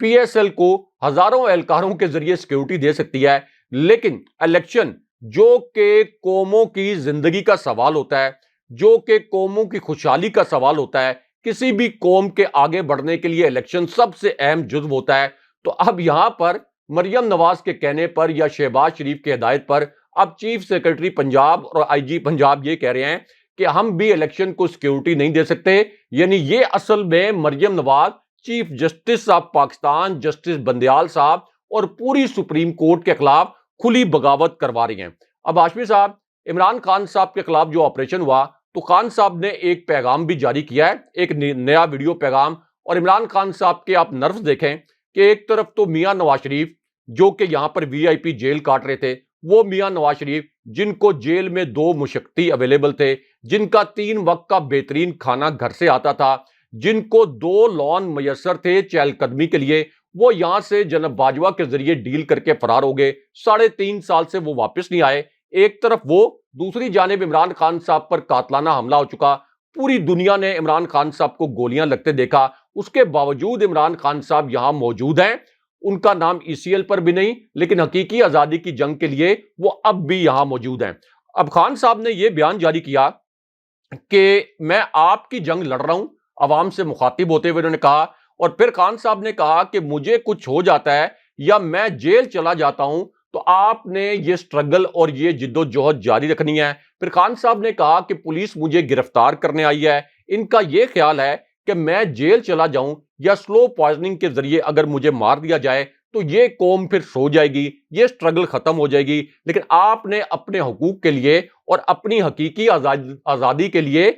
P S L کو ہزاروں اہلکاروں کے ذریعے سیکیورٹی دے سکتی ہے، لیکن الیکشن جو کہ قوموں کی زندگی کا سوال ہوتا ہے، جو کہ قوموں کی خوشحالی کا سوال ہوتا ہے، کسی بھی قوم کے آگے بڑھنے کے لیے الیکشن سب سے اہم جزو ہوتا ہے۔ تو اب یہاں پر مریم نواز کے کہنے پر یا شہباز شریف کی ہدایت پر اب چیف سیکرٹری پنجاب اور آئی جی پنجاب یہ کہہ رہے ہیں کہ ہم بھی الیکشن کو سیکیورٹی نہیں دے سکتے، یعنی یہ اصل میں Maryam Nawaz chief justice of Pakistan justice Bandial صاحب اور پوری سپریم کورٹ کے خلاف کھلی بغاوت کروا رہی ہیں۔ اب ہاشمی صاحب، عمران خان صاحب کے خلاف جو آپریشن ہوا تو خان صاحب نے ایک پیغام بھی جاری کیا ہے، ایک نیا ویڈیو پیغام، اور عمران خان صاحب کے آپ نرفز دیکھیں کہ ایک طرف تو میاں نواز شریف جو کہ یہاں پر وی آئی پی جیل کاٹ رہے تھے، وہ میاں نواز شریف جن کو جیل میں 2 مشقتی اویلیبل تھے، جن کا 3 وقت کا بہترین کھانا گھر سے آتا تھا، جن کو 2 لون میسر تھے چہل قدمی کے لیے، وہ یہاں سے جناب باجوہ کے ذریعے ڈیل کر کے فرار ہو گئے، 3.5 سال سے وہ واپس نہیں آئے۔ ایک طرف وہ، دوسری جانب عمران خان صاحب پر قاتلانہ حملہ ہو چکا، پوری دنیا نے عمران خان صاحب کو گولیاں لگتے دیکھا، اس کے باوجود عمران خان صاحب یہاں موجود ہیں، ان کا نام ای سی ایل پر بھی نہیں، لیکن حقیقی آزادی کی جنگ کے لیے وہ اب بھی یہاں موجود ہیں۔ اب خان صاحب نے یہ بیان جاری کیا کہ میں آپ کی جنگ لڑ رہا ہوں، عوام سے مخاطب ہوتے ہوئے انہوں نے کہا، اور پھر خان صاحب نے کہا کہ مجھے کچھ ہو جاتا ہے یا میں جیل چلا جاتا ہوں تو آپ نے یہ سٹرگل اور یہ جد و جہد جاری رکھنی ہے۔ پھر خان صاحب نے کہا کہ پولیس مجھے گرفتار کرنے آئی ہے، ان کا یہ خیال ہے کہ میں جیل چلا جاؤں یا سلو پوائزننگ کے ذریعے اگر مجھے مار دیا جائے تو یہ قوم پھر سو جائے گی، یہ سٹرگل ختم ہو جائے گی، لیکن آپ نے اپنے حقوق کے لیے اور اپنی حقیقی آزادی کے لیے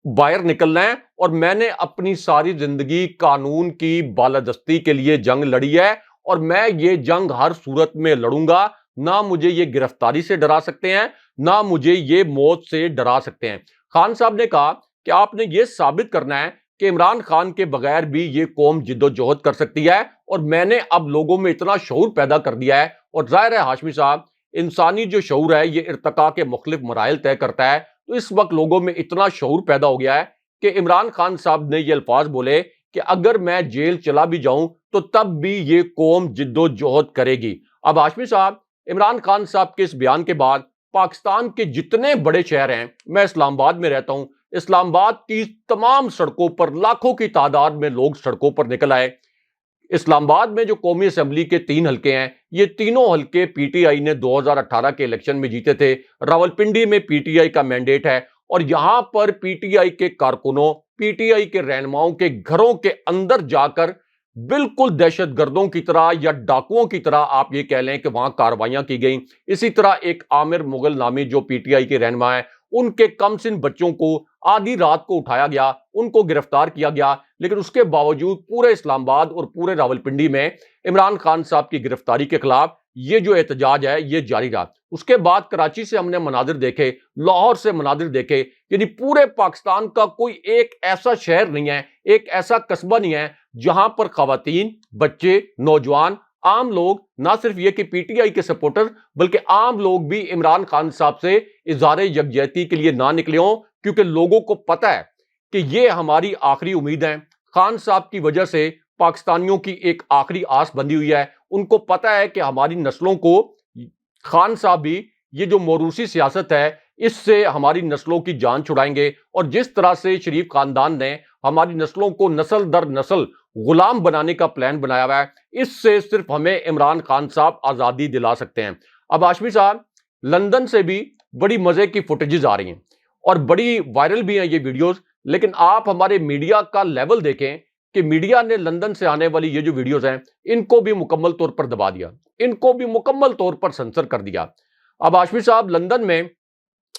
باہر نکلنا ہے، اور میں نے اپنی ساری زندگی قانون کی بالادستی کے لیے جنگ لڑی ہے، اور میں یہ جنگ ہر صورت میں لڑوں گا، نہ مجھے یہ گرفتاری سے ڈرا سکتے ہیں، نہ مجھے یہ موت سے ڈرا سکتے ہیں۔ خان صاحب نے کہا کہ آپ نے یہ ثابت کرنا ہے کہ عمران خان کے بغیر بھی یہ قوم جد و جہد کر سکتی ہے، اور میں نے اب لوگوں میں اتنا شعور پیدا کر دیا ہے، اور ظاہر ہے ہاشمی صاحب، انسانی جو شعور ہے یہ ارتقاء کے مختلف مراحل طے کرتا ہے، تو اس وقت لوگوں میں اتنا شعور پیدا ہو گیا ہے کہ عمران خان صاحب نے یہ الفاظ بولے کہ اگر میں جیل چلا بھی جاؤں تو تب بھی یہ قوم جد و جہد کرے گی۔ اب ہاشمی صاحب، عمران خان صاحب کے اس بیان کے بعد پاکستان کے جتنے بڑے شہر ہیں، میں اسلام آباد میں رہتا ہوں، اسلام آباد کی تمام سڑکوں پر لاکھوں کی تعداد میں لوگ سڑکوں پر نکل آئے۔ اسلام آباد میں جو قومی اسمبلی کے 3 حلقے ہیں، یہ تینوں حلقے پی ٹی آئی نے 2018 کے الیکشن میں جیتے تھے، راولپنڈی میں پی ٹی آئی کا مینڈیٹ ہے، اور یہاں پر پی ٹی آئی کے کارکنوں، پی ٹی آئی کے رہنماؤں کے گھروں کے اندر جا کر بالکل دہشت گردوں کی طرح یا ڈاکوؤں کی طرح آپ یہ کہہ لیں کہ وہاں کاروائیاں کی گئیں۔ اسی طرح ایک عامر مغل نامی جو پی ٹی آئی کے رہنما ہیں، ان کے کم سن بچوں کو آدھی رات کو اٹھایا گیا، ان کو گرفتار کیا گیا، لیکن اس کے باوجود پورے اسلام آباد اور پورے راولپنڈی میں عمران خان صاحب کی گرفتاری کے خلاف یہ جو احتجاج ہے یہ جاری رہا۔ اس کے بعد کراچی سے ہم نے مناظر دیکھے، لاہور سے مناظر دیکھے، یعنی پورے پاکستان کا کوئی ایک ایسا شہر نہیں ہے، ایک ایسا قصبہ نہیں ہے جہاں پر خواتین، بچے، نوجوان، عام لوگ، نہ صرف یہ کہ پی ٹی آئی کے سپورٹر بلکہ عام لوگ بھی عمران خان صاحب سے اظہار یکجہتی کے لیے نہ نکلے ہوں، کیونکہ لوگوں کو پتہ ہے کہ یہ ہماری آخری امید ہے۔ خان صاحب کی وجہ سے پاکستانیوں کی ایک آخری آس بندھی ہوئی ہے، ان کو پتہ ہے کہ ہماری نسلوں کو خان صاحب بھی یہ جو موروثی سیاست ہے اس سے ہماری نسلوں کی جان چھڑائیں گے، اور جس طرح سے شریف خاندان نے ہماری نسلوں کو نسل در نسل غلام بنانے کا پلان بنایا ہوا ہے، اس سے صرف ہمیں عمران خان صاحب آزادی دلا سکتے ہیں۔ اب ہاشمی صاحب، لندن سے بھی بڑی مزے کی فوٹیجز آ رہی ہیں اور بڑی وائرل بھی ہیں یہ ویڈیوز، لیکن آپ ہمارے میڈیا کا لیول دیکھیں کہ میڈیا نے لندن سے آنے والی یہ جو ویڈیوز ہیں ان کو بھی مکمل طور پر دبا دیا، ان کو بھی مکمل طور پر سنسر کر دیا۔ اب ہاشمی صاحب، لندن میں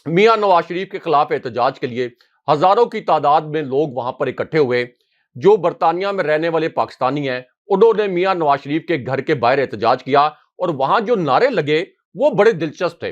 میاں نواز شریف کے خلاف احتجاج کے لیے ہزاروں کی تعداد میں لوگ وہاں پر اکٹھے ہوئے، جو برطانیہ میں رہنے والے پاکستانی ہیں انہوں نے میاں نواز شریف کے گھر کے باہر احتجاج کیا، اور وہاں جو نعرے لگے وہ بڑے دلچسپ تھے۔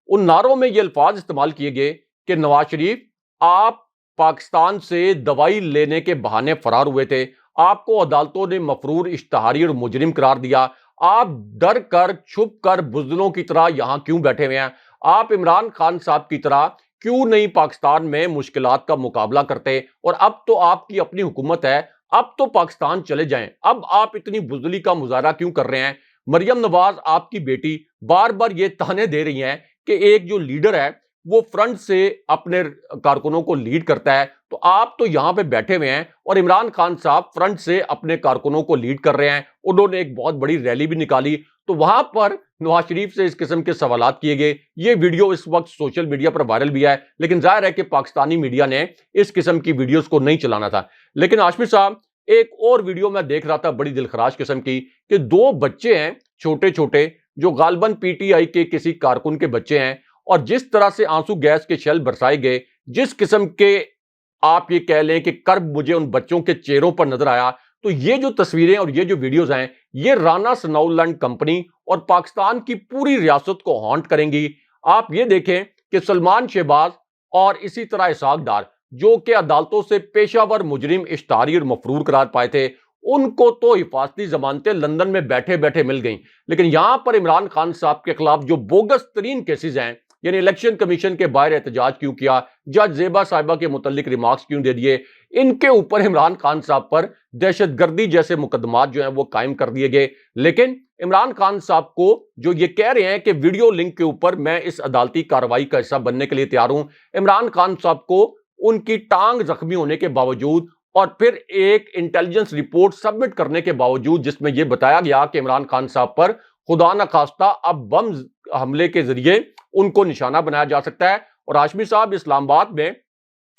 ان نعروں میں یہ الفاظ استعمال کیے گئے کہ نواز شریف، آپ پاکستان سے دوائی لینے کے بہانے فرار ہوئے تھے، آپ کو عدالتوں نے مفرور، اشتہاری اور مجرم قرار دیا، آپ ڈر کر چھپ کر بزدلوں کی طرح یہاں کیوں بیٹھے ہوئے ہیں، آپ عمران خان صاحب کی طرح کیوں نہیں پاکستان میں مشکلات کا مقابلہ کرتے، اور اب تو آپ کی اپنی حکومت ہے، اب تو پاکستان چلے جائیں، اب آپ اتنی بزدلی کا مظاہرہ کیوں کر رہے ہیں؟ مریم نواز آپ کی بیٹی بار بار یہ تانے دے رہی ہیں کہ ایک جو لیڈر ہے وہ فرنٹ سے اپنے کارکنوں کو لیڈ کرتا ہے، تو آپ تو یہاں پہ بیٹھے ہوئے ہیں اور عمران خان صاحب فرنٹ سے اپنے کارکنوں کو لیڈ کر رہے ہیں۔ انہوں نے ایک بہت بڑی ریلی بھی نکالی، تو وہاں پر نواز شریف سے اس قسم کے سوالات کیے گئے۔ یہ ویڈیو اس وقت سوشل میڈیا پر وائرل بھی ہے، لیکن ظاہر ہے کہ پاکستانی میڈیا نے اس قسم کی ویڈیوز کو نہیں چلانا تھا۔ لیکن ہاشمی صاحب، ایک اور ویڈیو میں دیکھ رہا تھا بڑی دلخراش قسم کی، کہ دو بچے ہیں چھوٹے چھوٹے جو غالباً پی ٹی آئی کے کسی کارکن کے بچے ہیں، اور جس طرح سے آنسو گیس کے شیل برسائے گئے، جس قسم کے آپ یہ کہہ لیں کہ کرب مجھے ان بچوں کے چہروں پر نظر آیا، تو یہ جو تصویریں اور یہ جو ویڈیوز ہیں یہ رانا ثناء اللہ کمپنی اور پاکستان کی پوری ریاست کو ہانٹ کریں گی۔ آپ یہ دیکھیں کہ سلمان شہباز اور اسی طرح اسحاق ڈار جو کہ عدالتوں سے پیشہ ور مجرم اشتہاری اور مفرور قرار پائے تھے، ان کو تو حفاظتی ضمانتیں لندن میں بیٹھے بیٹھے مل گئیں، لیکن یہاں پر عمران خان صاحب کے خلاف جو بوگس ترین کیسز ہیں، یعنی الیکشن کمیشن کے باہر احتجاج کیوں کیا، جج زیبا صاحبہ کے متعلق ریمارکس کیوں دے دیے، ان کے اوپر عمران خان صاحب پر دہشت گردی جیسے مقدمات جو ہیں وہ قائم کر دیے گئے۔ لیکن عمران خان صاحب کو جو یہ کہہ رہے ہیں کہ ویڈیو لنک کے اوپر میں اس عدالتی کارروائی کا حصہ بننے کے لیے تیار ہوں، عمران خان صاحب کو ان کی ٹانگ زخمی ہونے کے باوجود اور پھر ایک انٹیلیجنس رپورٹ سبمٹ کرنے کے باوجود جس میں یہ بتایا گیا کہ عمران خان صاحب پر خدا نخواستہ اب بم حملے کے ذریعے ان کو نشانہ بنایا جا سکتا ہے۔ اور ہاشمی صاحب، اسلام آباد میں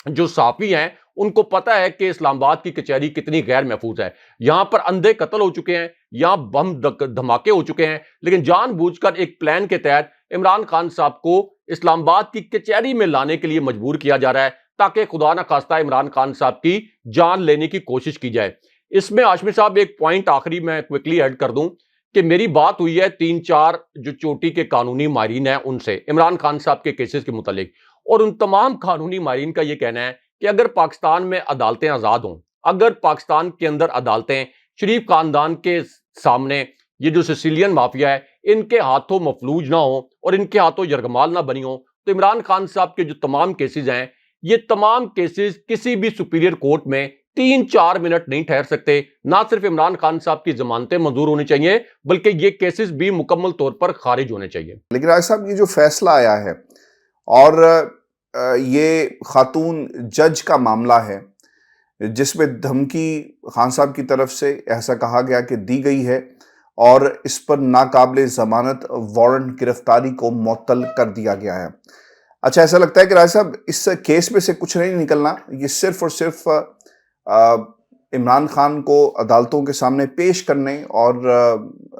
جو صحافی ہیں ان کو پتا ہے کہ اسلام آباد کی کچہری کتنی غیر محفوظ ہے، یہاں پر اندھے قتل ہو چکے ہیں، یہاں بم دھماکے ہو چکے ہیں، لیکن جان بوجھ کر ایک پلان کے تحت عمران خان صاحب کو اسلام آباد کی کچہری میں لانے کے لیے مجبور کیا جا رہا ہے تاکہ خدا نخواستہ عمران خان صاحب کی جان لینے کی کوشش کی جائے۔ اس میں ہاشمی صاحب ایک پوائنٹ آخری میں کوئکلی ایڈ کر دوں کہ میری بات ہوئی ہے 3-4 جو چوٹی کے قانونی ماہرین ہیں ان سے عمران خان صاحب کے کیسز کے متعلق، اور ان تمام قانونی ماہرین کا یہ کہنا ہے کہ اگر پاکستان میں عدالتیں آزاد ہوں، اگر پاکستان کے اندر عدالتیں شریف خاندان کے سامنے یہ جو سیسیلین مافیا ہے ان کے ہاتھوں مفلوج نہ ہوں اور ان کے ہاتھوں یرغمال نہ بنی ہوں، تو عمران خان صاحب کے جو تمام کیسز ہیں یہ تمام کیسز کسی بھی سپیریئر کورٹ میں 3-4 منٹ نہیں ٹھہر سکتے۔ نہ صرف عمران خان صاحب کی ضمانتیں منظور ہونی چاہیے بلکہ یہ کیسز بھی مکمل طور پر خارج ہونے چاہیے۔ لیکن راج صاحب، یہ جو فیصلہ آیا ہے اور یہ خاتون جج کا معاملہ ہے جس میں دھمکی خان صاحب کی طرف سے ایسا کہا گیا کہ دی گئی ہے اور اس پر ناقابل ضمانت وارنٹ گرفتاری کو معطل کر دیا گیا ہے۔ اچھا، ایسا لگتا ہے کہ راج صاحب اس کیس میں سے کچھ نہیں نکلنا، یہ صرف اور صرف عمران خان کو عدالتوں کے سامنے پیش کرنے اور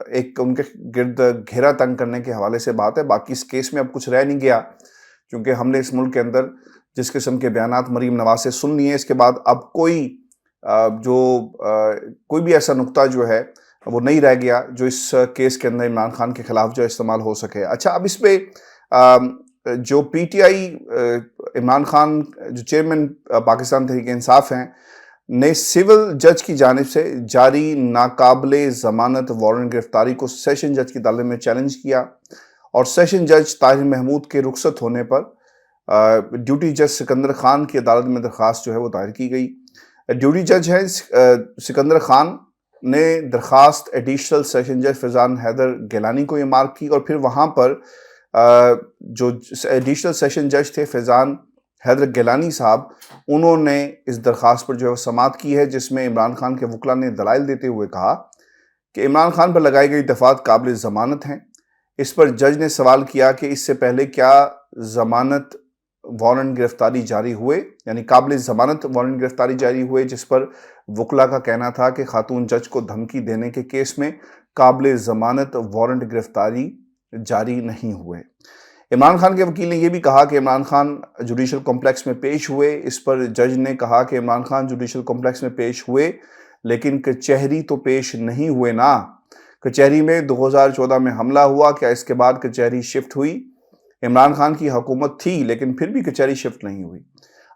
ایک ان کے گرد گھیرا تنگ کرنے کے حوالے سے بات ہے، باقی اس کیس میں اب کچھ رہ نہیں گیا، کیونکہ ہم نے اس ملک کے اندر جس قسم کے بیانات مریم نواز سے سن لیے، اس کے بعد اب کوئی بھی ایسا نقطہ جو ہے وہ نہیں رہ گیا جو اس کیس کے اندر عمران خان کے خلاف جو استعمال ہو سکے۔ اچھا، اب اس پہ جو P T I Imran Khan جو چیئرمین پاکستان تحریک انصاف ہیں نے سول جج کی جانب سے جاری ناقابل ضمانت وارنٹ گرفتاری کو سیشن جج کی عدالت میں چیلنج کیا، اور سیشن جج طاہر محمود کے رخصت ہونے پر ڈیوٹی جج سکندر خان کی عدالت میں درخواست جو ہے وہ دائر کی گئی۔ ڈیوٹی جج ہیں سکندر خان نے درخواست ایڈیشنل سیشن جج فیضان حیدر گیلانی کو یہ مارک کی، اور پھر وہاں پر جو ایڈیشنل سیشن جج تھے فیضان حیدر گیلانی صاحب، انہوں نے اس درخواست پر جو ہے سماعت کی ہے، جس میں عمران خان کے وکلاء نے دلائل دیتے ہوئے کہا کہ عمران خان پر لگائی گئی دفعات قابل ضمانت ہیں۔ اس پر جج نے سوال کیا کہ اس سے پہلے کیا ضمانت وارنٹ گرفتاری جاری ہوئے، یعنی قابل ضمانت وارنٹ گرفتاری جاری ہوئے، جس پر وکلاء کا کہنا تھا کہ خاتون جج کو دھمکی دینے کے کیس میں قابل ضمانت وارنٹ گرفتاری جاری نہیں ہوئے۔ عمران خان کے وکیل نے یہ بھی کہا کہ عمران خان جوڈیشل کمپلیکس میں پیش ہوئے۔ اس پر جج نے کہا کہ عمران خان جوڈیشل کمپلیکس میں پیش ہوئے لیکن کچہری تو پیش نہیں ہوئے نا۔ کچہری میں 2014 میں حملہ ہوا، کیا اس کے بعد کچہری شفٹ ہوئی؟ عمران خان کی حکومت تھی لیکن پھر بھی کچہری شفٹ نہیں ہوئی۔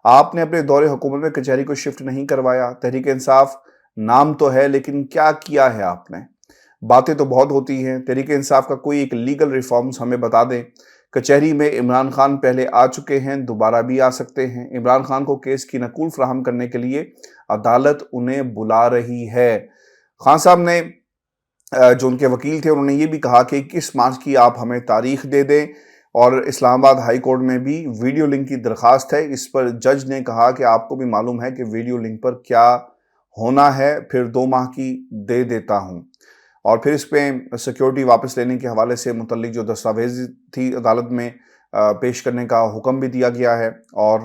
آپ نے اپنے دور حکومت میں کچہری کو شفٹ نہیں کروایا۔ تحریک انصاف نام تو ہے لیکن کیا کیا ہے آپ نے؟ باتیں تو بہت ہوتی ہیں، تحریک انصاف کا کوئی ایک لیگل ریفارمز ہمیں بتا دیں۔ کچہری میں عمران خان پہلے آ چکے ہیں، دوبارہ بھی آ سکتے ہیں۔ عمران خان کو کیس کی نقول فراہم کرنے کے لیے عدالت انہیں بلا رہی ہے۔ خان صاحب نے جو ان کے وکیل تھے انہوں نے یہ بھی کہا کہ 21 مارچ کی آپ ہمیں تاریخ دے دیں، اور اسلام آباد ہائی کورٹ میں بھی ویڈیو لنک کی درخواست ہے۔ اس پر جج نے کہا کہ آپ کو بھی معلوم ہے کہ ویڈیو لنک پر کیا ہونا ہے، پھر 2 ماہ کی دے دیتا ہوں۔ اور پھر اس پہ سیکیورٹی واپس لینے کے حوالے سے متعلق جو دستاویز تھی عدالت میں پیش کرنے کا حکم بھی دیا گیا ہے، اور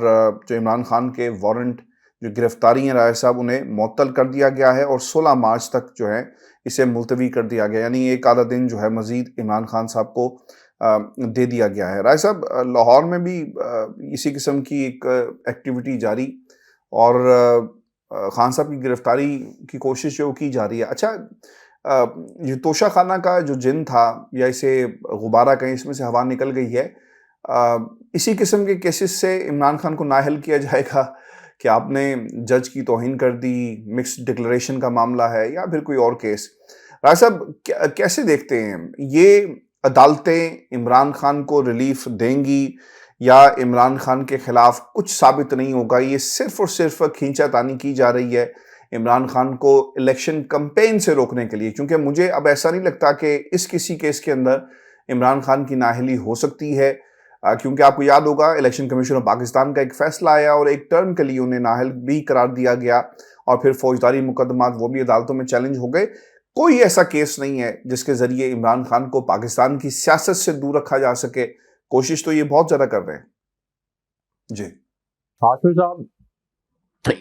جو عمران خان کے وارنٹ جو گرفتاری ہیں رائے صاحب انہیں معطل کر دیا گیا ہے، اور 16 مارچ تک جو ہے اسے ملتوی کر دیا گیا، یعنی ایک آدھا دن جو ہے مزید عمران خان صاحب کو دے دیا گیا ہے۔ رائے صاحب، لاہور میں بھی اسی قسم کی ایک ایکٹیویٹی جاری، اور خان صاحب کی گرفتاری کی کوشش جو کی جا رہی ہے۔ اچھا، یہ توشہ خانہ کا جو جن تھا، یا اسے غبارہ کہیں، اس میں سے ہوا نکل گئی ہے، اسی قسم کے کیسز سے عمران خان کو نااہل کیا جائے گا کہ آپ نے جج کی توہین کر دی، مکس ڈکلریشن کا معاملہ ہے، یا پھر کوئی اور کیس؟ رائے صاحب کیسے دیکھتے ہیں یہ عدالتیں عمران خان کو ریلیف دیں گی، یا عمران خان کے خلاف کچھ ثابت نہیں ہوگا، یہ صرف اور صرف کھینچا تانی کی جا رہی ہے عمران خان کو الیکشن کمپین سے روکنے کے لیے؟ کیونکہ مجھے اب ایسا نہیں لگتا کہ اس کسی کیس کے اندر عمران خان کی نااہلی ہو سکتی ہے، کیونکہ آپ کو یاد ہوگا الیکشن کمیشن آف پاکستان کا ایک فیصلہ آیا، اور ایک ٹرم کے لیے انہیں نااہل بھی قرار دیا گیا، اور پھر فوجداری مقدمات وہ بھی عدالتوں میں چیلنج ہو گئے۔ کوئی ایسا کیس نہیں ہے جس کے ذریعے عمران خان کو پاکستان کی سیاست سے دور رکھا جا سکے۔ کوشش تو یہ بہت زیادہ کر رہے ہیں۔ جی حافظ صاحب،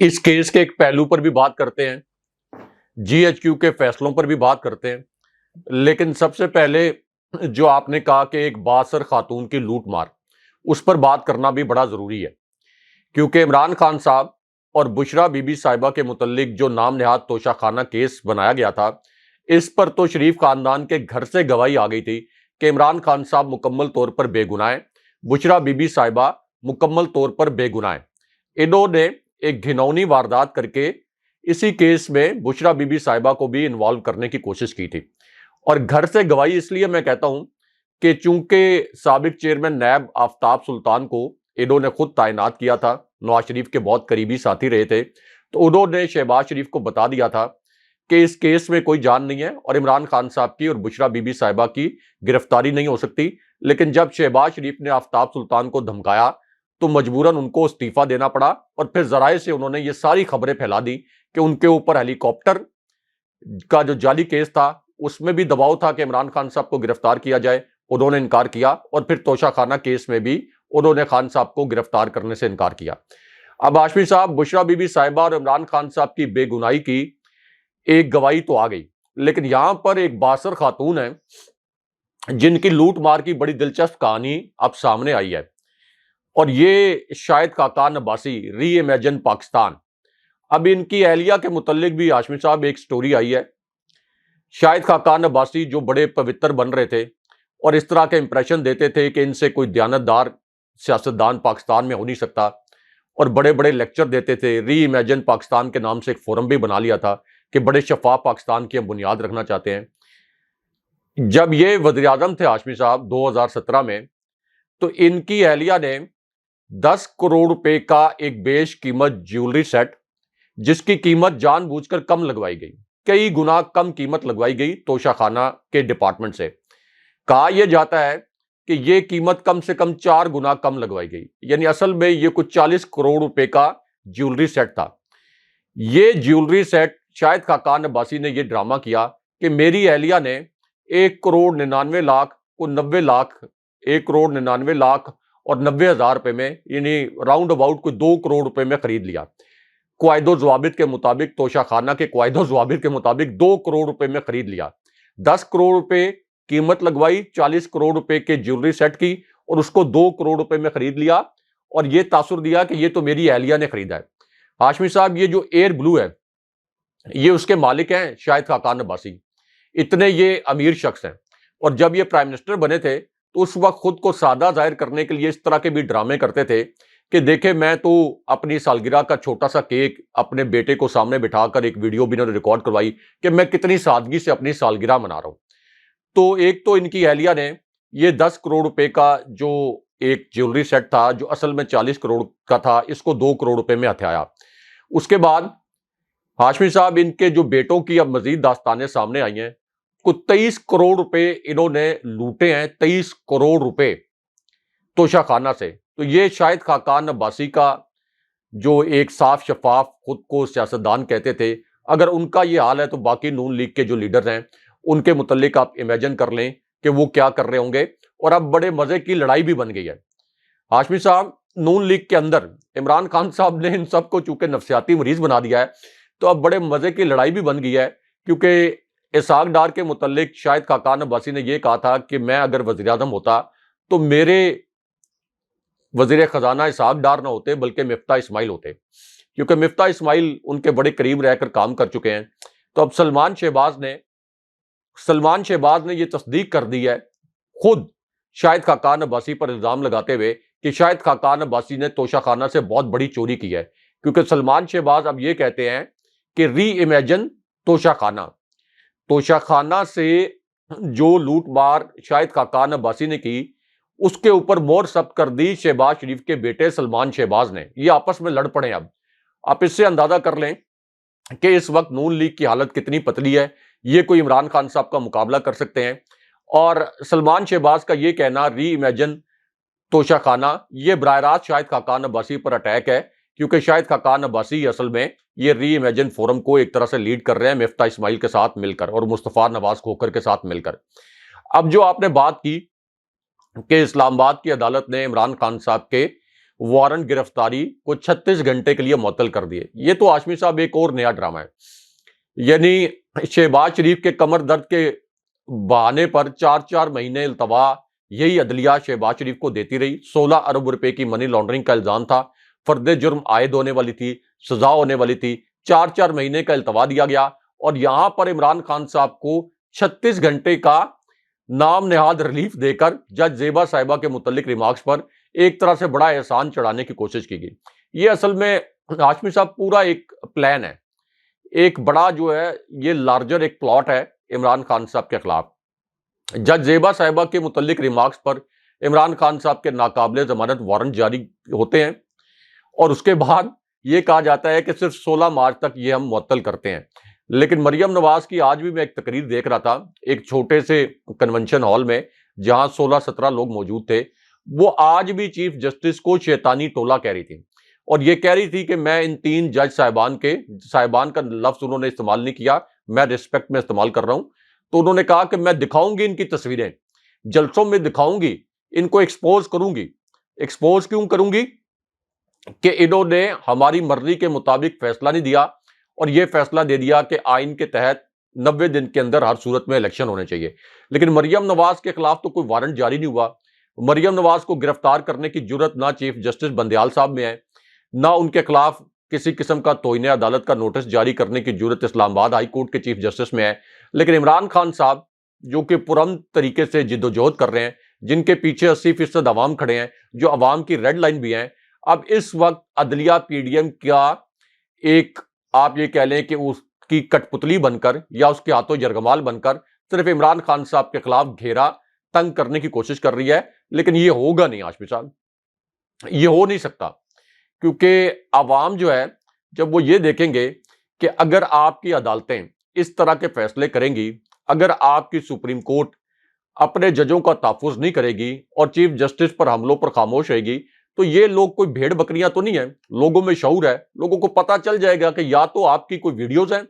اس کیس کے ایک پہلو پر بھی بات کرتے ہیں، جی ایچ کیو کے فیصلوں پر بھی بات کرتے ہیں، لیکن سب سے پہلے جو آپ نے کہا کہ ایک بااثر خاتون کی لوٹ مار، اس پر بات کرنا بھی بڑا ضروری ہے، کیونکہ عمران خان صاحب اور بشرا بی بی صاحبہ کے متعلق جو نام نہاد توشہ خانہ کیس بنایا گیا تھا، اس پر تو شریف خاندان کے گھر سے گواہی آ گئی تھی کہ عمران خان صاحب مکمل طور پر بے گناہ ہیں، بشرا بی بی صاحبہ مکمل طور پر بے گناہ ہیں۔ انہوں نے ایک گھناؤنی واردات کر کے اسی کیس میں بشرا بی بی صاحبہ کو بھی انوالو کرنے کی کوشش کی تھی، اور گھر سے گواہی اس لیے میں کہتا ہوں کہ چونکہ سابق چیئرمین نیب آفتاب سلطان کو انہوں نے خود تعینات کیا تھا، نواز شریف کے بہت قریبی ساتھی رہے تھے، تو انہوں نے شہباز شریف کو بتا دیا تھا کہ اس کیس میں کوئی جان نہیں ہے، اور عمران خان صاحب کی اور بشرا بی بی صاحبہ کی گرفتاری نہیں ہو سکتی۔ لیکن جب شہباز شریف نے آفتاب سلطان کو دھمکایا تو مجبوراً ان کو استعفیٰ دینا پڑا، اور پھر ذرائع سے انہوں نے یہ ساری خبریں پھیلا دی کہ ان کے اوپر ہیلی کاپٹر کا جو جعلی کیس تھا اس میں بھی دباؤ تھا کہ عمران خان صاحب کو گرفتار کیا جائے، انہوں نے انکار کیا، اور پھر توشہ خانہ کیس میں بھی انہوں نے خان صاحب کو گرفتار کرنے سے انکار کیا۔ اب ہاشمی صاحب، بشرا بی بی صاحبہ اور عمران خان صاحب کی بے گناہی کی ایک گواہی تو آ گئی، لیکن یہاں پر ایک بااثر خاتون ہے جن کی لوٹ مار کی بڑی دلچسپ کہانی اب سامنے آئی ہے، اور یہ شاہد خاقان عباسی، ری امیجن پاکستان۔ اب ان کی اہلیہ کے متعلق بھی ہاشمی صاحب ایک سٹوری آئی ہے۔ شاہد خاقان عباسی جو بڑے پوتر بن رہے تھے اور اس طرح کے امپریشن دیتے تھے کہ ان سے کوئی دیانتدار سیاستدان پاکستان میں ہو نہیں سکتا، اور بڑے بڑے لیکچر دیتے تھے، ری امیجن پاکستان کے نام سے ایک فورم بھی بنا لیا تھا کہ بڑے شفاف پاکستان کی ہم بنیاد رکھنا چاہتے ہیں۔ جب یہ وزیر اعظم تھے ہاشمی صاحب 2017 میں، تو ان کی اہلیہ نے 10 کروڑ روپے کا ایک بیش قیمت جیولری سیٹ، جس کی قیمت جان بوجھ کر کم لگوائی گئی، کئی گنا کم قیمت لگوائی گئی توشہ خانہ کے ڈپارٹمنٹ سے، کہا یہ جاتا ہے کہ یہ قیمت کم سے کم 4 گنا کم لگوائی گئی، یعنی اصل میں یہ کچھ 40 کروڑ روپے کا جیولری سیٹ تھا۔ یہ جیولری سیٹ شاہد خاقان عباسی نے یہ ڈرامہ کیا کہ میری اہلیہ نے 1 کروڑ 99 لاکھ کو 90 لاکھ 1 کروڑ 99 لاکھ اور 90,000 روپے میں، یعنی راؤنڈ اباؤٹ کوئی 2 کروڑ روپے میں خرید لیا۔ قواعد و ضوابط کے مطابق، توشہ خانہ کے قواعد و ضوابط کے مطابق 2 کروڑ روپے میں خرید لیا، 10 کروڑ روپے قیمت لگوائی 40 کروڑ روپے کے جیولری سیٹ کی، اور اس کو 2 کروڑ روپے میں خرید لیا، اور یہ تاثر دیا کہ یہ تو میری اہلیہ نے خریدا ہے۔ ہاشمی صاحب، یہ جو ایئر بلو ہے یہ اس کے مالک ہیں شاہد خاقان عباسی، اتنے یہ امیر شخص ہیں، اور جب یہ پرائم منسٹر بنے تھے تو اس وقت خود کو سادہ ظاہر کرنے کے لیے اس طرح کے بھی ڈرامے کرتے تھے کہ دیکھیں میں تو اپنی سالگرہ کا چھوٹا سا کیک اپنے بیٹے کو سامنے بٹھا کر ایک ویڈیو بھی انہوں نے ریکارڈ کروائی کہ میں کتنی سادگی سے اپنی سالگرہ منا رہا ہوں۔ تو ایک تو ان کی اہلیہ نے یہ 10 کروڑ روپے کا جو ایک جیولری سیٹ تھا جو اصل میں 40 کروڑ کا تھا، اس کو 2 کروڑ روپے میں ہتھیایا۔ اس کے بعد ہاشمی صاحب ان کے جو بیٹوں کی اب مزید داستانیں سامنے آئی ہیں، کو 23 کروڑ روپے انہوں نے لوٹے ہیں، 23 کروڑ روپے توشہ خانہ سے۔ تو یہ شاہد خاقان عباسی کا جو ایک صاف شفاف خود کو سیاستدان کہتے تھے، اگر ان کا یہ حال ہے تو باقی نون لیگ کے جو لیڈر ہیں ان کے متعلق آپ امیجن کر لیں کہ وہ کیا کر رہے ہوں گے۔ اور اب بڑے مزے کی لڑائی بھی بن گئی ہے ہاشمی صاحب نون لیگ کے اندر۔ عمران خان صاحب نے ان سب کو چونکہ نفسیاتی مریض بنا دیا ہے، تو اب بڑے مزے کی لڑائی بھی بن گئی ہے، کیونکہ اسحاق ڈار کے متعلق شاہد خاقان عباسی نے یہ کہا تھا کہ میں اگر وزیر اعظم ہوتا تو میرے وزیر خزانہ اسحاق ڈار نہ ہوتے بلکہ مفتاح اسماعیل ہوتے، کیونکہ مفتاح اسماعیل ان کے بڑے قریب رہ کر کام کر چکے ہیں۔ تو اب سلمان شہباز نے یہ تصدیق کر دی ہے خود شاہد خاقان عباسی پر الزام لگاتے ہوئے کہ شاہد خاقان عباسی نے توشہ خانہ سے بہت بڑی چوری کی ہے، کیونکہ سلمان شہباز اب یہ کہتے ہیں کہ ری امیجن توشہ خانہ سے جو لوٹ مار شاہد خاقان عباسی نے کی، اس کے اوپر مور ثبت کر دی شہباز شریف کے بیٹے سلمان شہباز نے۔ یہ آپس میں لڑ پڑے۔ اب آپ اس سے اندازہ کر لیں کہ اس وقت نون لیگ کی حالت کتنی پتلی ہے۔ یہ کوئی عمران خان صاحب کا مقابلہ کر سکتے ہیں، اور سلمان شہباز کا یہ کہنا ری امیجن توشہ خانہ، یہ براہ راست شاہد خاقان عباسی پر اٹیک ہے، کیونکہ شاہد خاقان عباسی اصل میں یہ ری امیجن فورم کو ایک طرح سے لیڈ کر رہے ہیں مفتاح اسماعیل کے ساتھ مل کر اور مصطفیٰ نواز کھوکھر کے ساتھ مل کر۔ اب جو آپ نے بات کی کہ اسلام آباد کی عدالت نے عمران خان صاحب کے وارنٹ گرفتاری کو 36 گھنٹے کے لیے معطل کر دیے، یہ تو ہاشمی صاحب ایک اور نیا ڈرامہ ہے۔ یعنی شہباز شریف کے کمر درد کے بہانے پر 4 مہینے التوا یہی عدلیہ شہباز شریف کو دیتی رہی۔ 16 ارب روپے کی منی لانڈرنگ کا الزام تھا، فرد جرم عائد ہونے والی تھی، سزا ہونے والی تھی، 4 مہینے کا التوا دیا گیا، اور یہاں پر عمران خان صاحب کو 36 گھنٹے کا نام نہاد ریلیف دے کر جج زیبا صاحبہ کے متعلق ریمارکس پر ایک طرح سے بڑا احسان چڑھانے کی کوشش کی گئی۔ یہ اصل میں ہاشمی صاحب پورا ایک پلان ہے، ایک بڑا جو ہے یہ لارجر ایک پلاٹ ہے عمران خان صاحب کے خلاف۔ جج زیبا صاحبہ کے متعلق ریمارکس پر عمران خان صاحب کے ناقابل ضمانت وارنٹ جاری ہوتے ہیں، اور اس کے بعد یہ کہا جاتا ہے کہ صرف 16 مارچ تک یہ ہم معطل کرتے ہیں۔ لیکن مریم نواز کی آج بھی میں ایک تقریر دیکھ رہا تھا ایک چھوٹے سے کنونشن ہال میں جہاں 16-17 لوگ موجود تھے، وہ آج بھی چیف جسٹس کو شیطانی ٹولہ کہہ رہی تھی، اور یہ کہہ رہی تھی کہ میں ان 3 جج صاحبان کا لفظ انہوں نے استعمال نہیں کیا، میں ریسپیکٹ میں استعمال کر رہا ہوں۔ تو انہوں نے کہا کہ میں دکھاؤں گی ان کی تصویریں، جلسوں میں دکھاؤں گی، ان کو ایکسپوز کروں گی۔ ایکسپوز کیوں کروں گی؟ کہ انہوں نے ہماری مرضی کے مطابق فیصلہ نہیں دیا، اور یہ فیصلہ دے دیا کہ آئین کے تحت 90 دن کے اندر ہر صورت میں الیکشن ہونے چاہیے۔ لیکن مریم نواز کے خلاف تو کوئی وارنٹ جاری نہیں ہوا۔ مریم نواز کو گرفتار کرنے کی جرت نہ چیف جسٹس بندیال صاحب میں ہے، نہ ان کے خلاف کسی قسم کا توہین عدالت کا نوٹس جاری کرنے کی جرت اسلام آباد ہائی کورٹ کے چیف جسٹس میں ہے۔ لیکن عمران خان صاحب جو کہ پرامن طریقے سے جد و جہد کر رہے ہیں، جن کے پیچھے 80% عوام کھڑے ہیں، جو عوام کی ریڈ لائن بھی ہیں، اب اس وقت عدلیہ پی ڈی ایم کا ایک آپ یہ کہہ لیں کہ اس کی کٹ پتلی بن کر یا اس کے ہاتھوں یرغمال بن کر صرف عمران خان صاحب کے خلاف گھیرا تنگ کرنے کی کوشش کر رہی ہے۔ لیکن یہ ہوگا نہیں ہاشمی صاحب، یہ ہو نہیں سکتا، کیونکہ عوام جو ہے جب وہ یہ دیکھیں گے کہ اگر آپ کی عدالتیں اس طرح کے فیصلے کریں گی، اگر آپ کی سپریم کورٹ اپنے ججوں کا تحفظ نہیں کرے گی اور چیف جسٹس پر حملوں پر خاموش رہے گی، تو یہ لوگ کوئی بھیڑ بکریاں تو نہیں ہیں، لوگوں میں شعور ہے، لوگوں کو پتہ چل جائے گا کہ یا تو آپ کی کوئی ویڈیوز ہیں،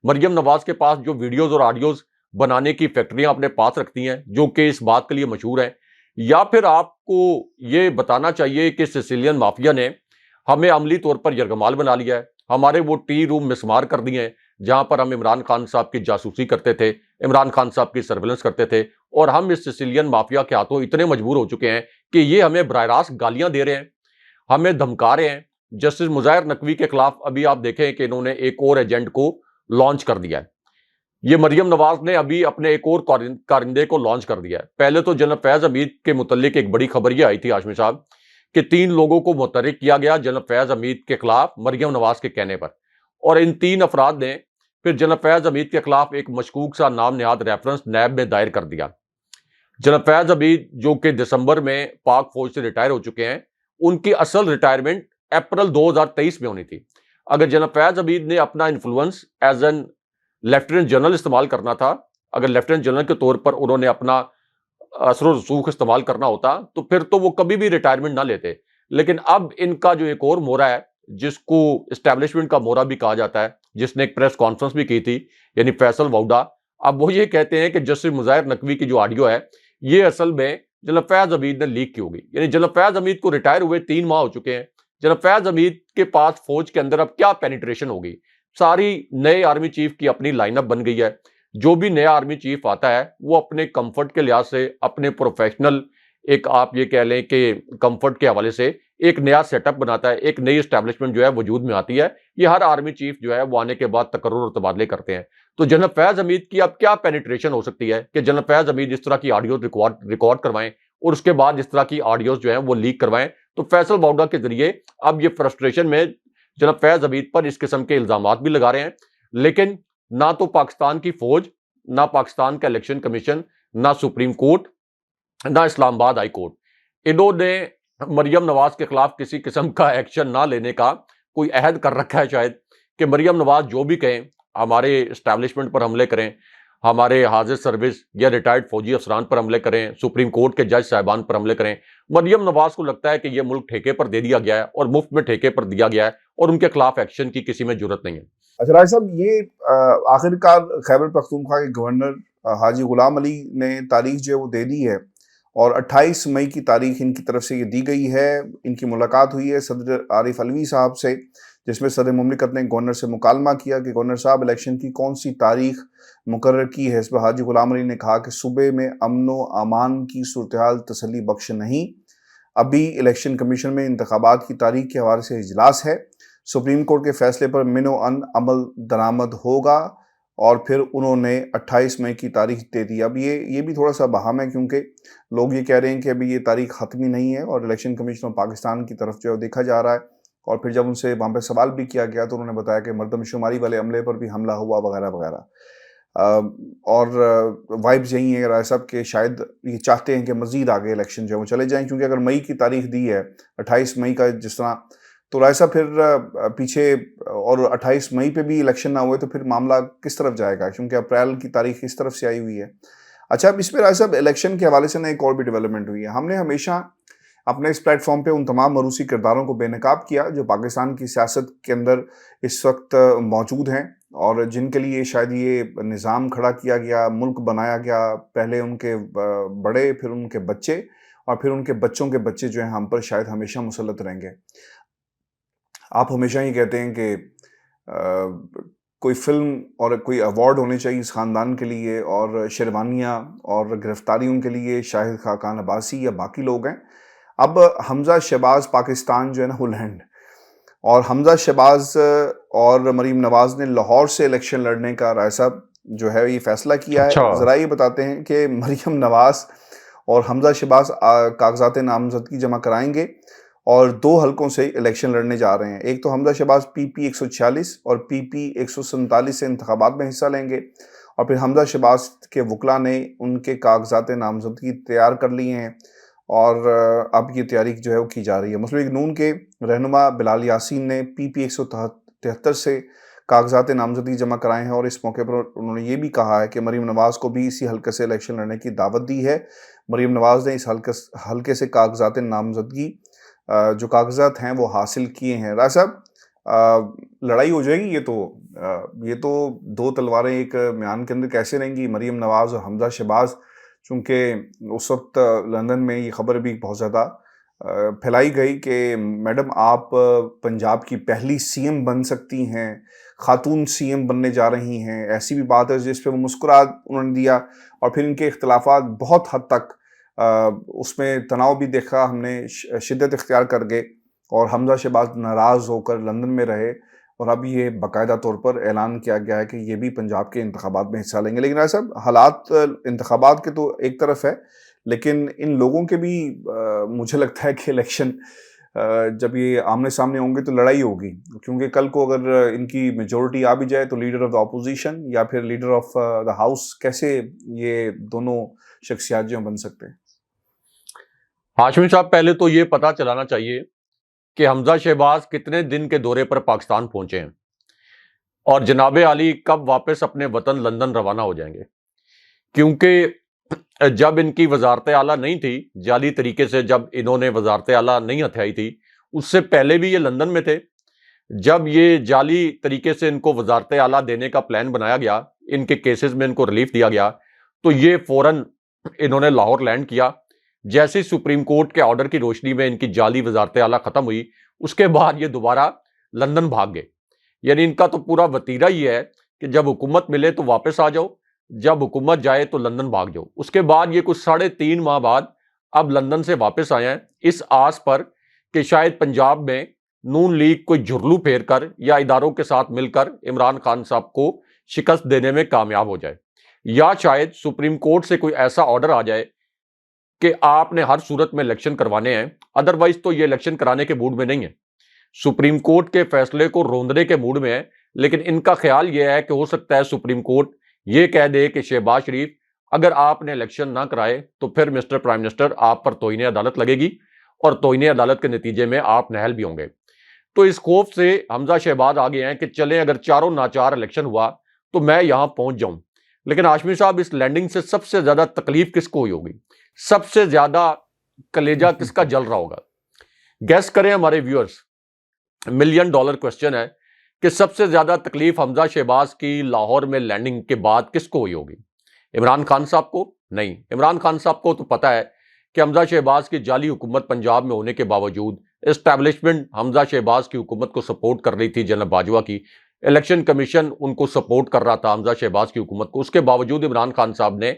مریم نواز کے پاس جو ویڈیوز اور آڈیوز بنانے کی فیکٹریاں اپنے پاس رکھتی ہیں جو کہ اس بات کے لیے مشہور ہیں، یا پھر آپ کو یہ بتانا چاہیے کہ سیسیلین مافیا نے ہمیں عملی طور پر یرغمال بنا لیا ہے، ہمارے وہ ٹی روم مسمار کر دیے ہیں جہاں پر ہم عمران خان صاحب کی جاسوسی کرتے تھے، عمران خان صاحب کی سرویلنس کرتے تھے، اور ہم اس سیسیلین مافیا کے ہاتھوں اتنے مجبور ہو چکے ہیں کہ یہ ہمیں براہ راست گالیاں دے رہے ہیں، ہمیں دھمکا رہے ہیں۔ جسٹس مظاہر نقوی کے خلاف ابھی آپ دیکھیں کہ انہوں نے ایک اور ایجنٹ کو لانچ کر دیا ہے، یہ مریم نواز نے ابھی اپنے ایک اور کارندے کو لانچ کر دیا ہے۔ پہلے تو جنرل فیض حمید کے متعلق ایک بڑی خبر یہ آئی تھی ہاشمی صاحب کہ 3 لوگوں کو متحرک کیا گیا جنرل فیض حمید کے خلاف مریم نواز کے کہنے پر، اور ان 3 افراد نے پھر جنرل فیض حمید کے خلاف ایک مشکوک سا نام نہاد ریفرنس نیب میں دائر کر دیا۔ جناب فیض عبید جو کہ دسمبر میں پاک فوج سے ریٹائر ہو چکے ہیں، ان کی اصل ریٹائرمنٹ اپریل 2023 میں ہونی تھی۔ اگر جناب فیض عبید نے اپنا influence as an lieutenant general استعمال کرنا تھا، اگر لیفٹیننٹ جنرل کے طور پر انہوں نے اپنا اثر و رسوخ استعمال کرنا ہوتا تو پھر تو وہ کبھی بھی ریٹائرمنٹ نہ لیتے۔ لیکن اب ان کا جو ایک اور مورا ہے، جس کو اسٹیبلشمنٹ کا مورا بھی کہا جاتا ہے، جس نے ایک پریس کانفرنس بھی کی تھی، یعنی فیصل ووڈا، اب وہ یہ کہتے ہیں کہ جسٹس مظاہر نقوی کی جو آڈیو ہے یہ اصل میں جناب فیض عبید نے لیک کی ہوگی۔ یعنی جناب فیض عبید کو ریٹائر ہوئے 3 ماہ ہو چکے ہیں، جناب فیض عبید کے پاس فوج کے اندر اب کیا پینیٹریشن ہوگی؟ ساری نئے آرمی چیف کی اپنی لائن اپ بن گئی ہے۔ جو بھی نیا آرمی چیف آتا ہے وہ اپنے کمفرٹ کے لحاظ سے، اپنے پروفیشنل ایک آپ یہ کہہ لیں کہ کمفرٹ کے حوالے سے ایک نیا سیٹ اپ بناتا ہے، ایک نئی اسٹیبلشمنٹ جو ہے وجود میں آتی ہے۔ یہ ہر آرمی چیف جو ہے وہ آنے کے بعد تقرر اور تبادلے کرتے ہیں۔ تو جناب فیض حمید کی اب کیا پینیٹریشن ہو سکتی ہے کہ جناب فیض حمید اس طرح کی آڈیو ریکارڈ کروائیں اور اس کے بعد اس طرح کی آڈیوز جو ہیں وہ لیک کروائیں؟ تو فیصل ووڈا کے ذریعے اب یہ فرسٹریشن میں جناب فیض حمید پر اس قسم کے الزامات بھی لگا رہے ہیں، لیکن نہ تو پاکستان کی فوج، نہ پاکستان کا الیکشن کمیشن، نہ سپریم کورٹ، نہ اسلام آباد ہائی کورٹ، انہوں نے مریم نواز کے خلاف کسی قسم کا ایکشن نہ لینے کا کوئی عہد کر رکھا ہے شاید، کہ مریم نواز جو بھی کہیں، ہمارے اسٹیبلشمنٹ پر حملے کریں، ہمارے حاضر سروس یا ریٹائرڈ فوجی افسران پر حملے کریں، سپریم کورٹ کے جج صاحبان پر حملے کریں۔ مریم نواز کو لگتا ہے کہ یہ ملک ٹھیکے پر دے دیا گیا ہے اور مفت میں ٹھیکے پر دیا گیا ہے اور ان کے خلاف ایکشن کی کسی میں جرت نہیں ہے۔ اچھا راج صاحب، یہ آخرکار خیبر پختونخوا کے گورنر حاجی غلام علی نے تاریخ جو ہے وہ دے دی ہے، اور 28 مئی کی تاریخ ان کی طرف سے یہ دی گئی ہے۔ ان کی ملاقات ہوئی ہے صدر عارف علوی صاحب سے، جس میں صدر مملکت نے گورنر سے مکالمہ کیا کہ گورنر صاحب الیکشن کی کون سی تاریخ مقرر کی ہے۔ اس پر حاجی غلام علی نے کہا کہ صوبے میں امن و امان کی صورتحال تسلی بخش نہیں، ابھی الیکشن کمیشن میں انتخابات کی تاریخ کے حوالے سے اجلاس ہے، سپریم کورٹ کے فیصلے پر من و ان عمل درآمد ہوگا، اور پھر انہوں نے 28 مئی کی تاریخ دے دی۔ اب یہ بھی تھوڑا سا بہام ہے، کیونکہ لوگ یہ کہہ رہے ہیں کہ ابھی یہ تاریخ حتمی نہیں ہے، اور الیکشن کمیشن آف پاکستان کی طرف جو ہے دیکھا جا رہا ہے۔ اور پھر جب ان سے وہاں پہ سوال بھی کیا گیا تو انہوں نے بتایا کہ مردم شماری والے عملے پر بھی حملہ ہوا وغیرہ وغیرہ۔ اور وائبز یہی ہیں رائے صاحب کہ شاید یہ چاہتے ہیں کہ مزید آگے الیکشن جو ہے وہ چلے جائیں، کیونکہ اگر مئی کی تاریخ دی ہے 28 مئی کا جس طرح، تو رائے صاحب پھر پیچھے اور 28 مئی پہ بھی الیکشن نہ ہوئے تو پھر معاملہ کس طرف جائے گا، کیونکہ اپریل کی تاریخ اس طرف سے آئی ہوئی ہے۔ اچھا، اب اس پہ رائے صاحب الیکشن کے حوالے سے ایک اور بھی ڈیولپمنٹ ہوئی ہے۔ ہم نے ہمیشہ اپنے اس پلیٹ فارم پہ ان تمام مروسی کرداروں کو بے نقاب کیا جو پاکستان کی سیاست کے اندر اس وقت موجود ہیں، اور جن کے لیے شاید یہ نظام کھڑا کیا گیا، ملک بنایا گیا، پہلے ان کے بڑے، پھر ان کے بچے، اور پھر ان کے بچوں کے بچے جو ہیں ہم پر شاید ہمیشہ مسلط رہیں گے۔ آپ ہمیشہ ہی کہتے ہیں کہ کوئی فلم اور کوئی ایوارڈ ہونے چاہیے اس خاندان کے لیے، اور شیروانیاں اور گرفتاریوں کے لیے شاہد خاقان عباسی یا باقی لوگ ہیں۔ اب حمزہ شہباز پاکستان جو ہے نا وہ لینڈ، اور حمزہ شہباز اور مریم نواز نے لاہور سے الیکشن لڑنے کا رائے صاحب جو ہے یہ فیصلہ کیا ہے۔ ذرا یہ بتاتے ہیں کہ مریم نواز اور حمزہ شہباز کاغذات نامزدگی جمع کرائیں گے اور 2 حلقوں سے الیکشن لڑنے جا رہے ہیں۔ ایک تو حمزہ شہباز PP 146 اور PP 147 سے انتخابات میں حصہ لیں گے، اور پھر حمزہ شہباز کے وکلاء نے ان کے کاغذات نامزدگی تیار کر لیے ہیں، اور اب یہ تیاری جو ہے وہ کی جا رہی ہے۔ مسلم لیگ نون کے رہنما بلال یاسین نے PP 173 سے کاغذات نامزدگی جمع کرائے ہیں، اور اس موقع پر انہوں نے یہ بھی کہا ہے کہ مریم نواز کو بھی اسی حلقے سے الیکشن لڑنے کی دعوت دی ہے۔ مریم نواز نے اس حلقے سے کاغذات نامزدگی جو کاغذات ہیں وہ حاصل کیے ہیں۔ راج صاحب، لڑائی ہو جائے گی، یہ تو 2 تلواریں ایک میان کے اندر کیسے رہیں گی؟ مریم نواز اور حمزہ شہباز، چونکہ اس وقت لندن میں یہ خبر بھی بہت زیادہ پھیلائی گئی کہ میڈم آپ پنجاب کی پہلی CM بن سکتی ہیں، خاتون CM بننے جا رہی ہیں، ایسی بھی بات ہے جس پہ وہ مسکرات انہوں نے دیا، اور پھر ان کے اختلافات بہت حد تک اس میں تناؤ بھی دیکھا ہم نے، شدت اختیار کر گئے، اور حمزہ شہباز ناراض ہو کر لندن میں رہے، اور اب یہ باقاعدہ طور پر اعلان کیا گیا ہے کہ یہ بھی پنجاب کے انتخابات میں حصہ لیں گے۔ لیکن ایسا حالات انتخابات کے تو ایک طرف ہے، لیکن ان لوگوں کے بھی مجھے لگتا ہے کہ الیکشن جب یہ آمنے سامنے ہوں گے تو لڑائی ہوگی، کیونکہ کل کو اگر ان کی میجورٹی آ بھی جائے تو لیڈر آف دا اپوزیشن یا پھر لیڈر آف دا ہاؤس کیسے یہ دونوں شخصیات جو بن سکتے ہیں؟ ہاشمی صاحب، پہلے تو یہ پتا چلانا چاہیے کہ حمزہ شہباز کتنے دن کے دورے پر پاکستان پہنچے ہیں اور جناب عالی کب واپس اپنے وطن لندن روانہ ہو جائیں گے، کیونکہ جب ان کی وزارت اعلیٰ نہیں تھی، جعلی طریقے سے جب انہوں نے وزارت اعلیٰ نہیں ہتھیائی تھی، اس سے پہلے بھی یہ لندن میں تھے۔ جب یہ جعلی طریقے سے ان کو وزارت اعلیٰ دینے کا پلان بنایا گیا، ان کے کیسز میں ان کو ریلیف دیا گیا، تو یہ فوراً انہوں نے لاہور لینڈ کیا۔ جیسے سپریم کورٹ کے آرڈر کی روشنی میں ان کی جعلی وزارت اعلیٰ ختم ہوئی، اس کے بعد یہ دوبارہ لندن بھاگ گئے۔ یعنی ان کا تو پورا وتیرہ یہ ہے کہ جب حکومت ملے تو واپس آ جاؤ، جب حکومت جائے تو لندن بھاگ جاؤ۔ اس کے بعد یہ کچھ 3.5 ماہ بعد اب لندن سے واپس آئے ہیں، اس آس پر کہ شاید پنجاب میں نون لیگ کوئی جھرلو پھیر کر یا اداروں کے ساتھ مل کر عمران خان صاحب کو شکست دینے میں کامیاب ہو جائے، یا شاید سپریم کورٹ سے کوئی ایسا آرڈر آ جائے کہ آپ نے ہر صورت میں الیکشن کروانے ہیں، ادروائز تو یہ الیکشن کرانے کے موڈ میں نہیں ہے، سپریم کورٹ کے فیصلے کو روندنے کے موڈ میں ہے۔ لیکن ان کا خیال یہ ہے کہ ہو سکتا ہے سپریم کورٹ یہ کہہ دے کہ شہباز شریف اگر آپ نے الیکشن نہ کرائے تو پھر مسٹر پرائم منسٹر آپ پر توہین عدالت لگے گی اور توہین عدالت کے نتیجے میں آپ نااہل بھی ہوں گے۔ تو اس خوف سے حمزہ شہباز آگے ہیں کہ چلیں اگر چاروں ناچار الیکشن ہوا تو میں یہاں پہنچ جاؤں۔ لیکن ہاشمی صاحب، اس لینڈنگ سے سب سے زیادہ تکلیف کس کو ہوئی ہوگی؟ سب سے زیادہ کلیجہ کس کا جل رہا ہوگا؟ گیس کریں ہمارے ویورز، $1 ملین کوسچن ہے کہ سب سے زیادہ تکلیف حمزہ شہباز کی لاہور میں لینڈنگ کے بعد کس کو ہوئی ہوگی؟ عمران خان صاحب کو؟ نہیں، عمران خان صاحب کو تو پتا ہے کہ حمزہ شہباز کی جعلی حکومت پنجاب میں ہونے کے باوجود اسٹیبلشمنٹ حمزہ شہباز کی حکومت کو سپورٹ کر رہی تھی، جناب باجوہ کی الیکشن کمیشن ان کو سپورٹ کر رہا تھا حمزہ شہباز کی حکومت کو، اس کے باوجود عمران خان صاحب نے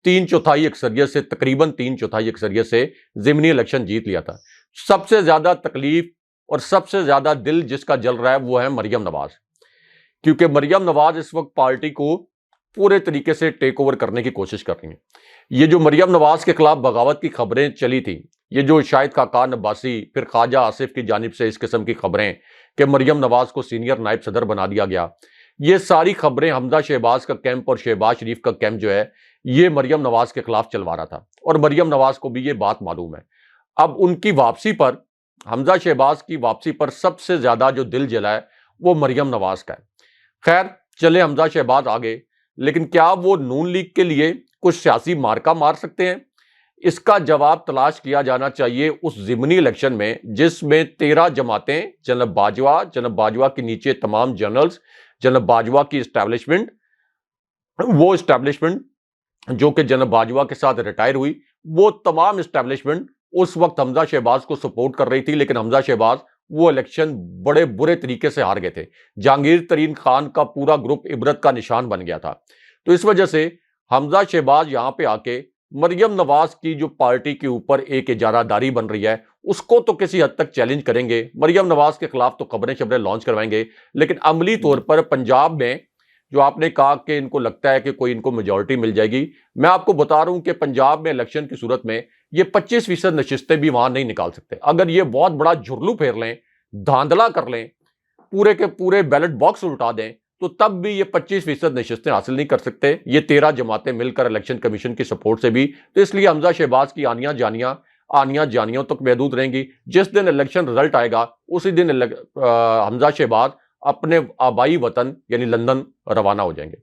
3/4 اکثریت سے، تقریباً 3/4 اکثریت سے ضمنی الیکشن جیت لیا تھا۔ سب سے زیادہ تکلیف اور سب سے زیادہ دل جس کا جل رہا ہے وہ ہے مریم نواز، کیونکہ مریم نواز اس وقت پارٹی کو پورے طریقے سے ٹیک اوور کرنے کی کوشش کر رہی ہیں۔ یہ جو مریم نواز کے خلاف بغاوت کی خبریں چلی تھیں، یہ جو شاہد خاقان عباسی پھر خواجہ آصف کی جانب سے اس قسم کی خبریں کہ مریم نواز کو سینئر نائب صدر بنا دیا گیا، یہ ساری خبریں حمزہ شہباز کا کیمپ اور شہباز شریف کا کیمپ جو ہے یہ مریم نواز کے خلاف چلوا رہا تھا، اور مریم نواز کو بھی یہ بات معلوم ہے۔ اب ان کی واپسی پر، حمزہ شہباز کی واپسی پر سب سے زیادہ جو دل جلا ہے وہ مریم نواز کا ہے۔ خیر چلے حمزہ شہباز آگے، لیکن کیا وہ نون لیگ کے لیے کچھ سیاسی مارکہ مار سکتے ہیں؟ اس کا جواب تلاش کیا جانا چاہیے اس ضمنی الیکشن میں جس میں 13 جماعتیں، جناب باجوہ کے نیچے تمام جنرلز، جناب باجوہ کی اسٹیبلشمنٹ، وہ اسٹیبلشمنٹ جو کہ جناب باجوہ کے ساتھ ریٹائر ہوئی، وہ تمام اسٹیبلشمنٹ اس وقت حمزہ شہباز کو سپورٹ کر رہی تھی، لیکن حمزہ شہباز وہ الیکشن بڑے برے طریقے سے ہار گئے تھے۔ جہانگیر ترین خان کا پورا گروپ عبرت کا نشان بن گیا تھا۔ تو اس وجہ سے حمزہ شہباز یہاں پہ آ کے مریم نواز کی جو پارٹی کے اوپر ایک اجارہ داری بن رہی ہے اس کو تو کسی حد تک چیلنج کریں گے، مریم نواز کے خلاف تو خبریں لانچ کروائیں گے، لیکن عملی طور پر پنجاب میں جو آپ نے کہا کہ ان کو لگتا ہے کہ کوئی ان کو میجورٹی مل جائے گی، میں آپ کو بتا رہا ہوں کہ پنجاب میں الیکشن کی صورت میں یہ 25% نشستیں بھی وہاں نہیں نکال سکتے۔ اگر یہ بہت بڑا جھرلو پھیر لیں، دھاندلا کر لیں، پورے کے پورے بیلٹ باکس الٹا دیں، تو تب بھی یہ 25% نشستیں حاصل نہیں کر سکتے، یہ 13 جماعتیں مل کر الیکشن کمیشن کی سپورٹ سے بھی۔ تو اس لیے حمزہ شہباز کی آنیاں جانیاں تک محدود رہیں گی۔ جس دن الیکشن رزلٹ آئے گا اسی دن حمزہ شہباز اپنے آبائی وطن یعنی لندن روانہ ہو جائیں گے۔